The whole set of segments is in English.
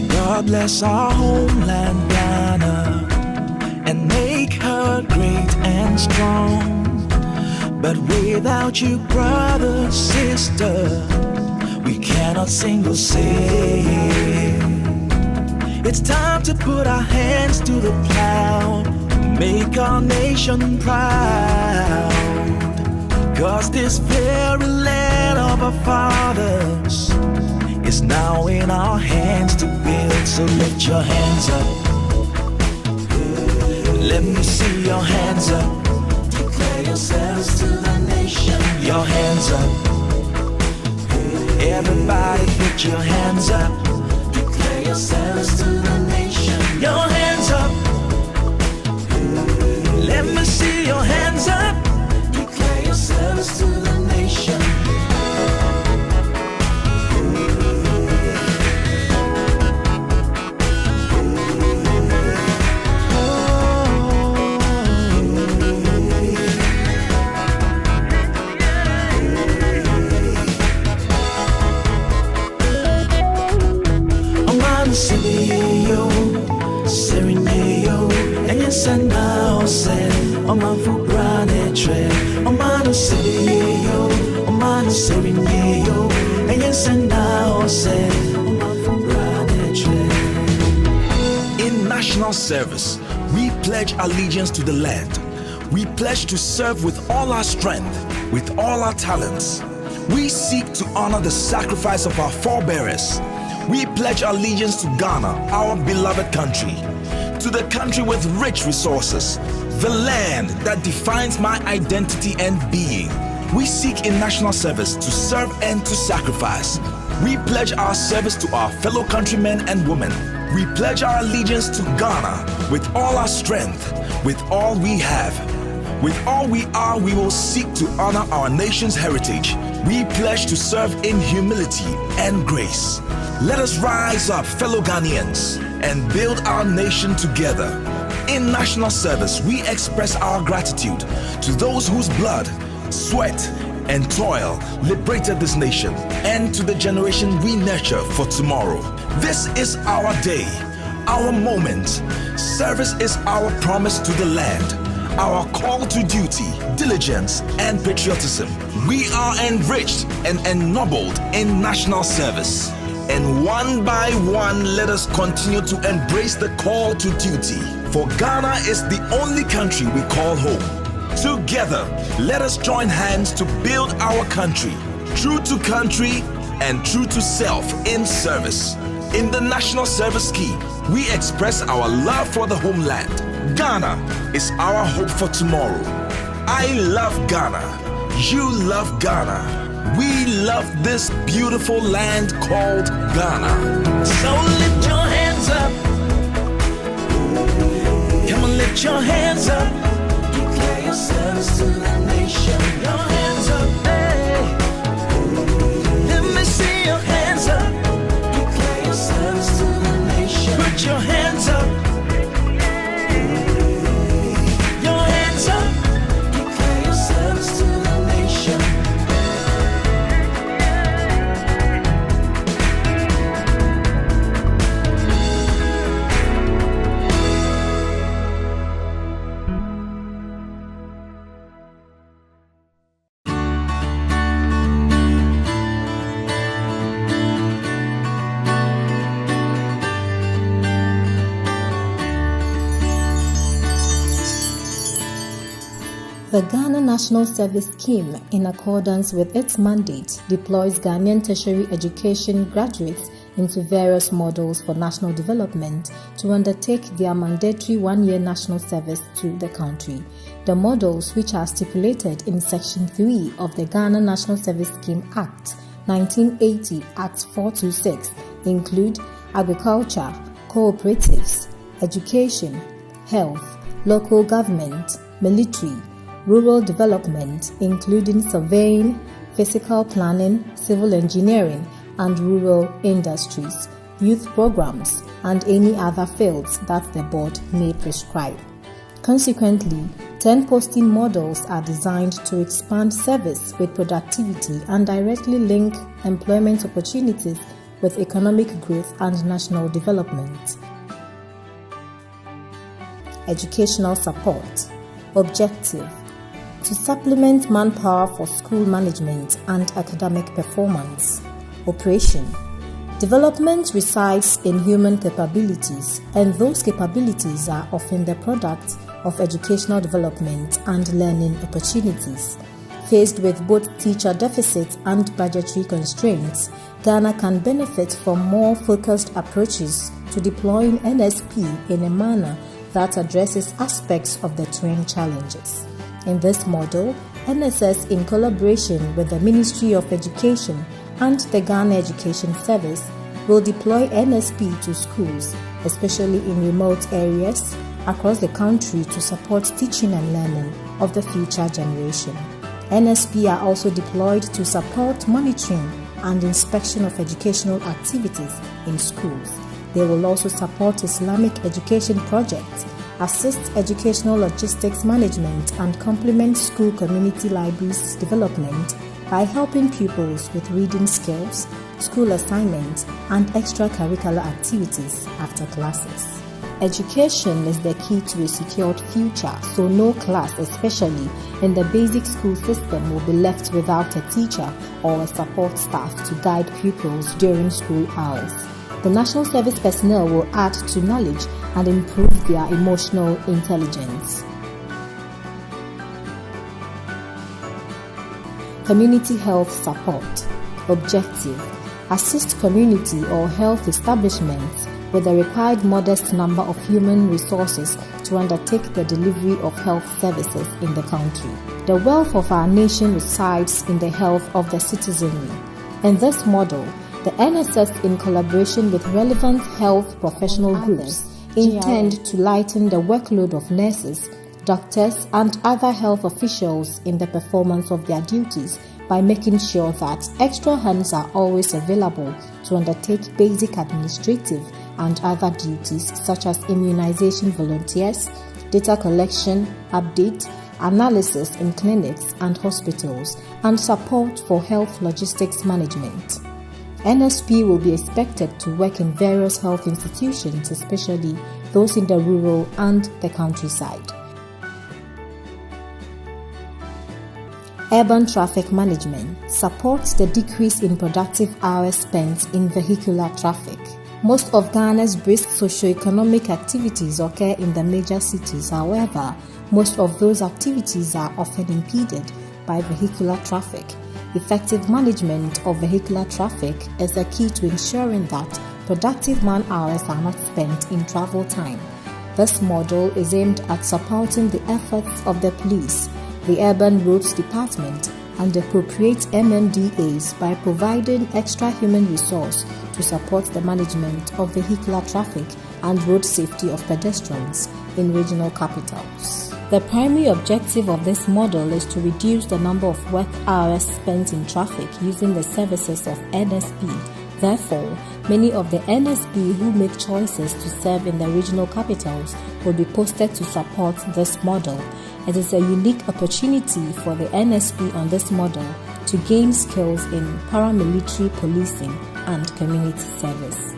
God bless our homeland Ghana and make her great and strong. But without you, brother, sister, we cannot sing or sing. It's time to put our hands to the plow, make our nation proud. 'Cause this very land of our fathers is now in our hands to build. So lift your hands up, let me see your hands up. Declare yourselves to the nation. Your hands up, everybody put your hands up. Declare yourselves to the nation. Your hands up, let me see your hands up. Declare yourselves to the nation. In national service, we pledge allegiance to the land. We pledge to serve with all our strength, with all our talents. We seek to honor the sacrifice of our forebears. We pledge allegiance to Ghana, our beloved country, to the country with rich resources, the land that defines my identity and being. We seek in national service to serve and to sacrifice. We pledge our service to our fellow countrymen and women. We pledge our allegiance to Ghana with all our strength, with all we have. With all we are, we will seek to honor our nation's heritage. We pledge to serve in humility and grace. Let us rise up, fellow Ghanaians, and build our nation together. In national service, we express our gratitude to those whose blood, sweat, and toil liberated this nation, and to the generation we nurture for tomorrow. This is our day, our moment. Service is our promise to the land, our call to duty, diligence, and patriotism. We are enriched and ennobled in national service. And one by one, let us continue to embrace the call to duty. For Ghana is the only country we call home. Together, let us join hands to build our country, true to country and true to self in service. In the national service scheme, we express our love for the homeland. Ghana is our hope for tomorrow. I love Ghana. You love Ghana. We love this beautiful land called Ghana. So lift your hands up. Come on, lift your hands up. Declare yourselves to the nation. Your hands up, hey. Let me see your hands up. Declare yourselves to the nation. Put your hands up. Your hands up. Declare yourselves to the nation. The Ghana National Service Scheme, in accordance with its mandate, deploys Ghanaian tertiary education graduates into various models for national development to undertake their mandatory one-year national service to the country. The models, which are stipulated in Section 3 of the Ghana National Service Scheme Act 1980 Act 426, include agriculture, cooperatives, education, health, local government, military, rural development, including surveying, physical planning, civil engineering, and rural industries, youth programs, and any other fields that the board may prescribe. Consequently, 10 posting models are designed to expand service with productivity and directly link employment opportunities with economic growth and national development. Educational support. Objective: to supplement manpower for school management and academic performance. Operation: development resides in human capabilities, and those capabilities are often the product of educational development and learning opportunities. Faced with both teacher deficits and budgetary constraints, Ghana can benefit from more focused approaches to deploying NSP in a manner that addresses aspects of the twin challenges. In this model, NSS, in collaboration with the Ministry of Education and the Ghana Education Service, will deploy NSP to schools, especially in remote areas across the country, to support teaching and learning of the future generation. NSP are also deployed to support monitoring and inspection of educational activities in schools. They will also support Islamic education projects, assist educational logistics management, and complement school community libraries development by helping pupils with reading skills, school assignments, and extracurricular activities after classes. Education is the key to a secured future, so no class, especially in the basic school system, will be left without a teacher or a support staff to guide pupils during school hours. The National Service personnel will add to knowledge and improve their emotional intelligence. Community health support. Objective: assist community or health establishments with the required modest number of human resources to undertake the delivery of health services in the country. The wealth of our nation resides in the health of the citizenry. In this model, the NSS, in collaboration with relevant health professional groups, intend to lighten the workload of nurses, doctors, and other health officials in the performance of their duties by making sure that extra hands are always available to undertake basic administrative and other duties such as immunization volunteers, data collection, update, analysis in clinics and hospitals, and support for health logistics management. NSP will be expected to work in various health institutions, especially those in the rural and the countryside. Urban traffic management supports the decrease in productive hours spent in vehicular traffic. Most of Ghana's brisk socio-economic activities occur in the major cities. However, most of those activities are often impeded by vehicular traffic. Effective management of vehicular traffic is the key to ensuring that productive man-hours are not spent in travel time. This model is aimed at supporting the efforts of the police, the Urban Roads Department, and appropriate MMDAs by providing extra human resource to support the management of vehicular traffic and road safety of pedestrians in regional capitals. The primary objective of this model is to reduce the number of work hours spent in traffic using the services of NSP. Therefore, many of the NSP who make choices to serve in the regional capitals will be posted to support this model. It is a unique opportunity for the NSP on this model to gain skills in paramilitary policing and community service.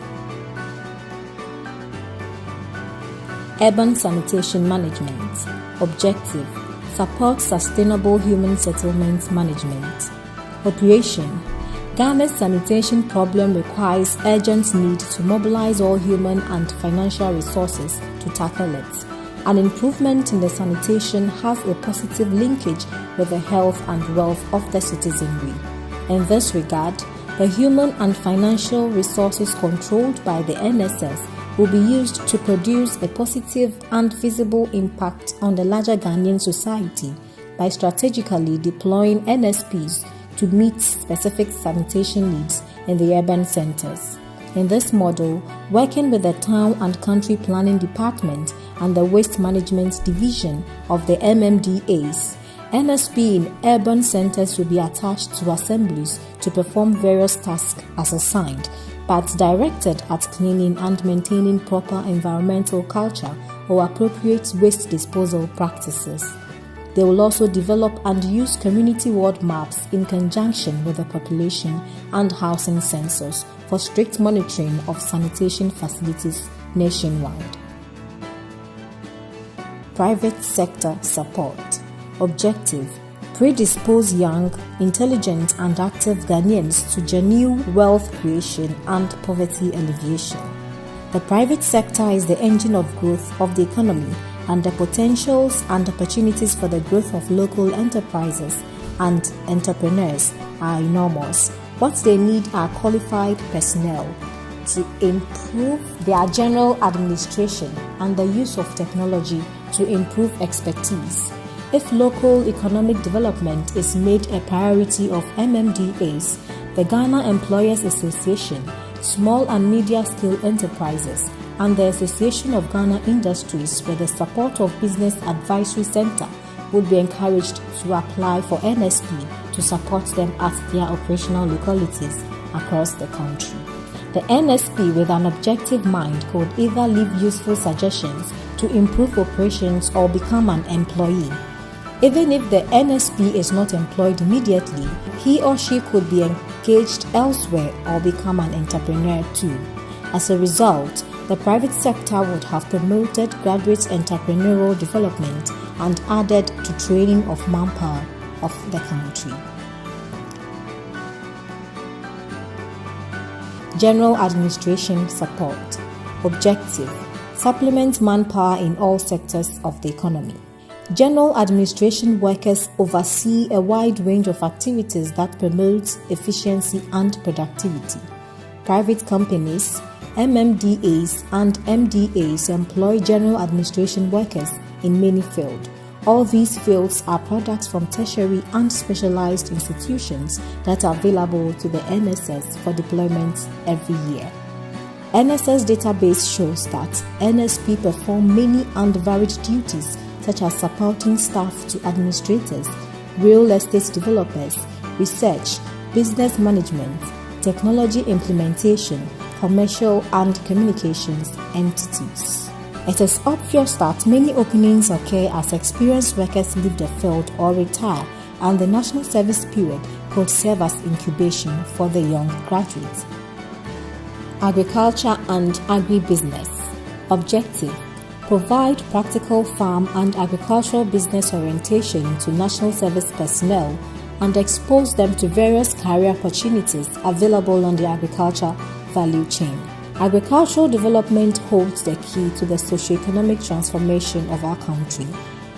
Urban sanitation management. Objective: support sustainable human settlement management. Operation: Ghana's sanitation problem requires urgent need to mobilize all human and financial resources to tackle it. An improvement in the sanitation has a positive linkage with the health and wealth of the citizenry. In this regard, the human and financial resources controlled by the NSS will be used to produce a positive and visible impact on the larger Ghanaian society by strategically deploying NSPs to meet specific sanitation needs in the urban centers. In this model, working with the Town and Country Planning Department and the Waste Management Division of the MMDAs, NSP in urban centers will be attached to assemblies to perform various tasks as assigned, but directed at cleaning and maintaining proper environmental culture or appropriate waste disposal practices. They will also develop and use community ward maps in conjunction with the population and housing census for strict monitoring of sanitation facilities nationwide. Private sector support. Objective: predispose young, intelligent and active Ghanaians to genuine wealth creation and poverty alleviation. The private sector is the engine of growth of the economy, and the potentials and opportunities for the growth of local enterprises and entrepreneurs are enormous. What they need are qualified personnel to improve their general administration and the use of technology to improve expertise. If local economic development is made a priority of MMDAs, the Ghana Employers Association, Small and Media-Scale Enterprises, and the Association of Ghana Industries, with the support of Business Advisory Center, would be encouraged to apply for NSP to support them at their operational localities across the country. The NSP, with an objective mind, could either leave useful suggestions to improve operations or become an employee. Even if the NSP is not employed immediately, he or she could be engaged elsewhere or become an entrepreneur too. As a result, the private sector would have promoted graduate entrepreneurial development and added to training of manpower of the country. General administration support. Objective: supplement manpower in all sectors of the economy. General administration workers oversee a wide range of activities that promote efficiency and productivity. Private companies, MMDAs and MDAs employ general administration workers in many fields. All these fields are products from tertiary and specialized institutions that are available to the NSS for deployment every year. NSS database shows that NSP perform many and varied duties such as supporting staff to administrators, real estate developers, research, business management, technology implementation, commercial and communications entities. It is obvious that many openings occur as experienced workers leave the field or retire, and the national service period could serve as incubation for the young graduates. Agriculture and agribusiness. Objective: provide practical farm and agricultural business orientation to national service personnel and expose them to various career opportunities available on the agriculture value chain. Agricultural development holds the key to the socio-economic transformation of our country.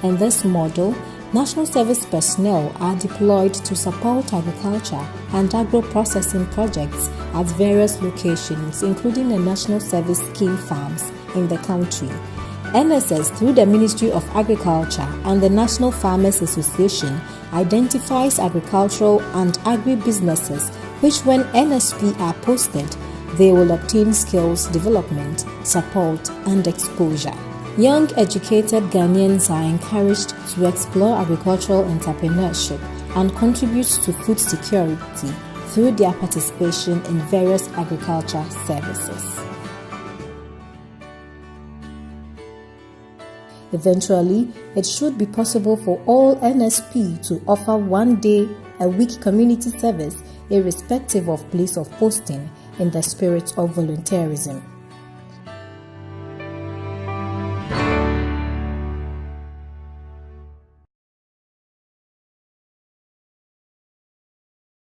In this model, national service personnel are deployed to support agriculture and agro-processing projects at various locations, including the National Service Scheme farms in the country. NSS, through the Ministry of Agriculture and the National Farmers Association, identifies agricultural and agribusinesses which, when NSP are posted, they will obtain skills development, support, and exposure. Young educated Ghanaians are encouraged to explore agricultural entrepreneurship and contribute to food security through their participation in various agriculture services. Eventually, it should be possible for all NSP to offer 1 day a week community service irrespective of place of posting, in the spirit of volunteerism.